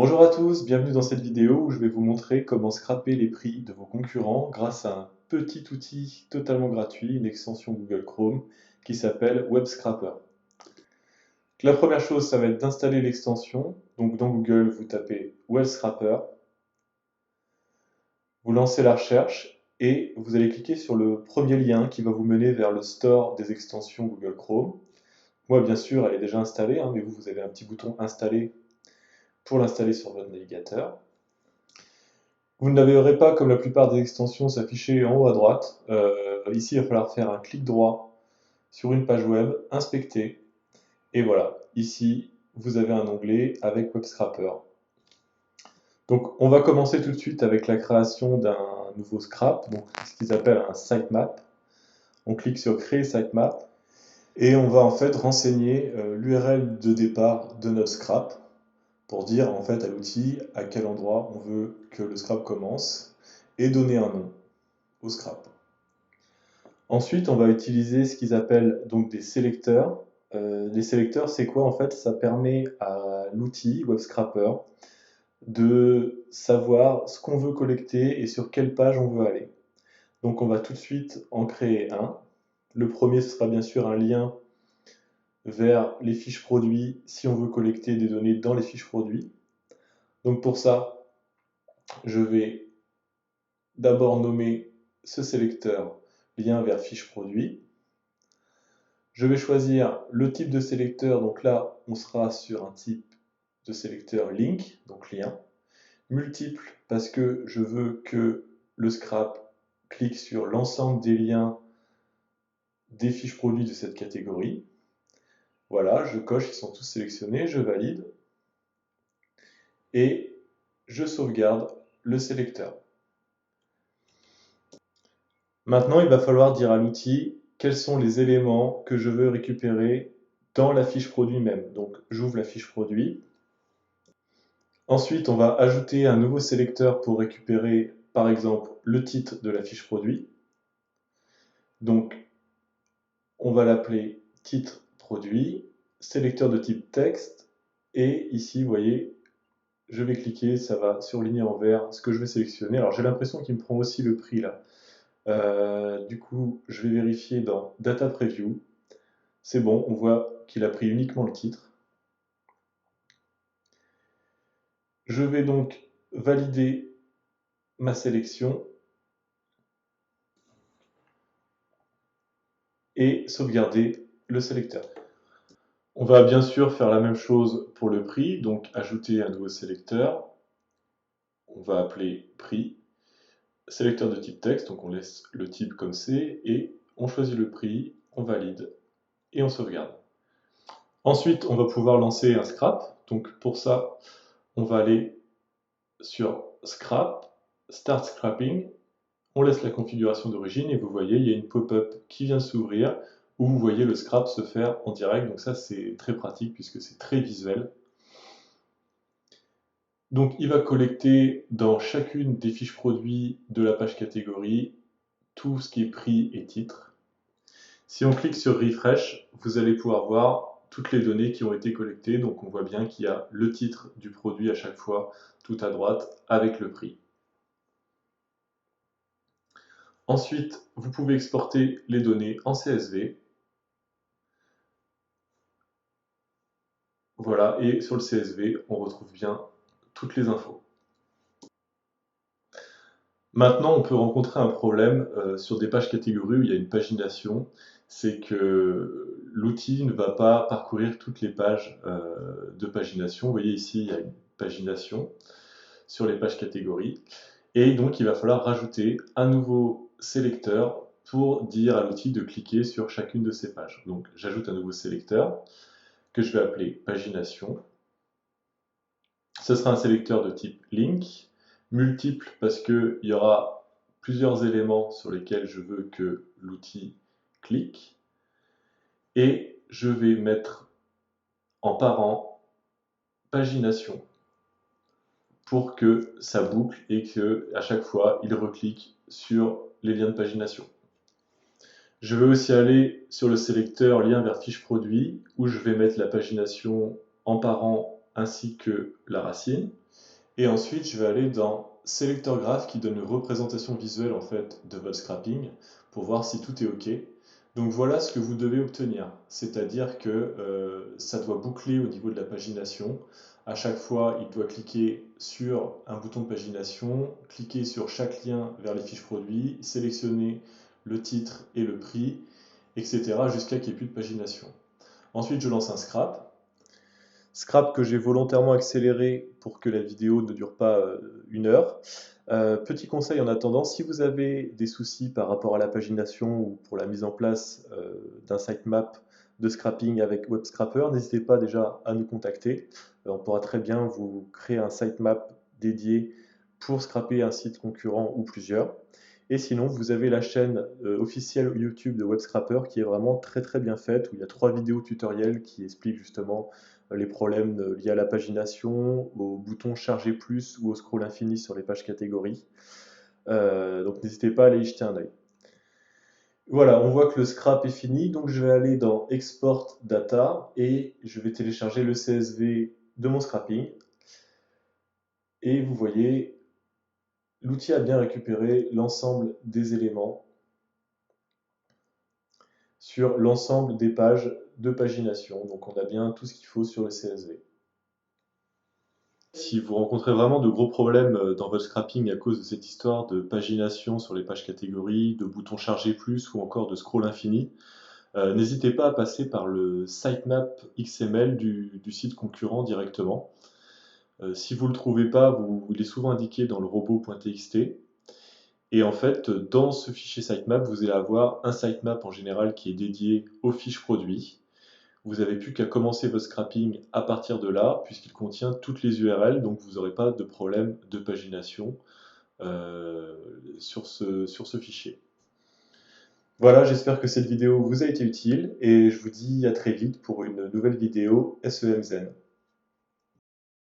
Bonjour à tous, bienvenue dans cette vidéo où je vais vous montrer comment scraper les prix de vos concurrents grâce à un petit outil totalement gratuit, une extension Google Chrome qui s'appelle Web Scraper. La première chose, ça va être d'installer l'extension. Donc dans Google, vous tapez Web Scraper, vous lancez la recherche et vous allez cliquer sur le premier lien qui va vous mener vers le store des extensions Google Chrome. Moi, bien sûr, elle est déjà installée, mais vous avez un petit bouton installer pour l'installer sur votre navigateur. Vous ne la verrez pas comme la plupart des extensions s'afficher en haut à droite. Ici, il va falloir faire un clic droit sur une page web, inspecter, et voilà. Ici, vous avez un onglet avec Web Scraper. Donc, on va commencer tout de suite avec la création d'un nouveau scrap, donc ce qu'ils appellent un sitemap. On clique sur Créer sitemap et on va en fait renseigner l'URL de départ de notre scrap pour dire en fait à l'outil à quel endroit on veut que le scrap commence et donner un nom au scrap. Ensuite, on va utiliser ce qu'ils appellent donc des sélecteurs. Les sélecteurs, c'est quoi en fait? Ça permet à l'outil Web Scraper de savoir ce qu'on veut collecter et sur quelle page on veut aller. Donc on va tout de suite en créer un. Le premier, ce sera bien sûr un lien vers les fiches produits si on veut collecter des données dans les fiches produits. Donc pour ça, je vais d'abord nommer ce sélecteur lien vers fiche produit. Je vais choisir le type de sélecteur, donc là on sera sur un type de sélecteur link, donc lien. Multiple parce que je veux que le scrap clique sur l'ensemble des liens des fiches produits de cette catégorie. Voilà, je coche, ils sont tous sélectionnés, je valide et je sauvegarde le sélecteur. Maintenant, il va falloir dire à l'outil quels sont les éléments que je veux récupérer dans la fiche produit même. Donc, j'ouvre la fiche produit. Ensuite, on va ajouter un nouveau sélecteur pour récupérer, par exemple, le titre de la fiche produit. Donc, on va l'appeler titre produit, sélecteur de type texte, et ici, vous voyez, je vais cliquer, ça va surligner en vert ce que je vais sélectionner. Alors, j'ai l'impression qu'il me prend aussi le prix là. Du coup, je vais vérifier dans Data Preview. C'est bon, on voit qu'il a pris uniquement le titre. Je vais donc valider ma sélection et sauvegarder le sélecteur. On va bien sûr faire la même chose pour le prix, donc ajouter un nouveau sélecteur. On va appeler prix. Sélecteur de type texte, donc on laisse le type comme c'est, et on choisit le prix, on valide et on sauvegarde. Ensuite, on va pouvoir lancer un scrap. Donc pour ça, on va aller sur Scrap, Start Scrapping. On laisse la configuration d'origine et vous voyez, il y a une pop-up qui vient de s'ouvrir où vous voyez le scrap se faire en direct. Donc ça, c'est très pratique puisque c'est très visuel. Donc il va collecter dans chacune des fiches produits de la page catégorie tout ce qui est prix et titre. Si on clique sur Refresh, vous allez pouvoir voir toutes les données qui ont été collectées. Donc on voit bien qu'il y a le titre du produit à chaque fois, tout à droite, avec le prix. Ensuite, vous pouvez exporter les données en CSV. Voilà, et sur le CSV, on retrouve bien toutes les infos. Maintenant, on peut rencontrer un problème sur des pages catégories où il y a une pagination, c'est que l'outil ne va pas parcourir toutes les pages de pagination. Vous voyez ici, il y a une pagination sur les pages catégories, et donc il va falloir rajouter un nouveau sélecteur pour dire à l'outil de cliquer sur chacune de ces pages. Donc j'ajoute un nouveau sélecteur que je vais appeler pagination. Ce sera un sélecteur de type link, multiple parce qu'il y aura plusieurs éléments sur lesquels je veux que l'outil clique, et je vais mettre en parent pagination pour que ça boucle et que à chaque fois il reclique sur les liens de pagination. Je vais aussi aller sur le sélecteur lien vers fiche produit où je vais mettre la pagination en parent ainsi que la racine. Et ensuite, je vais aller dans Selector Graph qui donne une représentation visuelle en fait de votre scrapping pour voir si tout est OK. Donc voilà ce que vous devez obtenir. C'est-à-dire que ça doit boucler au niveau de la pagination. À chaque fois, il doit cliquer sur un bouton de pagination, cliquer sur chaque lien vers les fiches produits, sélectionner le titre et le prix, etc. jusqu'à qu'il n'y ait plus de pagination. Ensuite, je lance un scrap. Scrap que j'ai volontairement accéléré pour que la vidéo ne dure pas 1 heure. Petit conseil en attendant, si vous avez des soucis par rapport à la pagination ou pour la mise en place d'un sitemap de scrapping avec WebScrapper, n'hésitez pas déjà à nous contacter. On pourra très bien vous créer un sitemap dédié pour scraper un site concurrent ou plusieurs. Et sinon, vous avez la chaîne officielle YouTube de WebScrapper qui est vraiment très très bien faite, où il y a 3 vidéos tutoriels qui expliquent justement les problèmes liés à la pagination, au bouton charger plus ou au scroll infini sur les pages catégories. Donc n'hésitez pas à aller y jeter un œil. Voilà, on voit que le scrap est fini, donc je vais aller dans Export Data et je vais télécharger le CSV de mon scrapping. Et vous voyez, l'outil a bien récupéré l'ensemble des éléments sur l'ensemble des pages de pagination. Donc on a bien tout ce qu'il faut sur le CSV. Si vous rencontrez vraiment de gros problèmes dans votre scrapping à cause de cette histoire de pagination sur les pages catégories, de boutons charger plus ou encore de scroll infini, n'hésitez pas à passer par le sitemap XML du site concurrent directement. Si vous ne le trouvez pas, il est souvent indiqué dans le robot.txt. Et en fait, dans ce fichier sitemap, vous allez avoir un sitemap en général qui est dédié aux fiches produits. Vous n'avez plus qu'à commencer votre scrapping à partir de là, puisqu'il contient toutes les URL, donc vous n'aurez pas de problème de pagination sur ce fichier. Voilà, j'espère que cette vidéo vous a été utile et je vous dis à très vite pour une nouvelle vidéo SEMZen.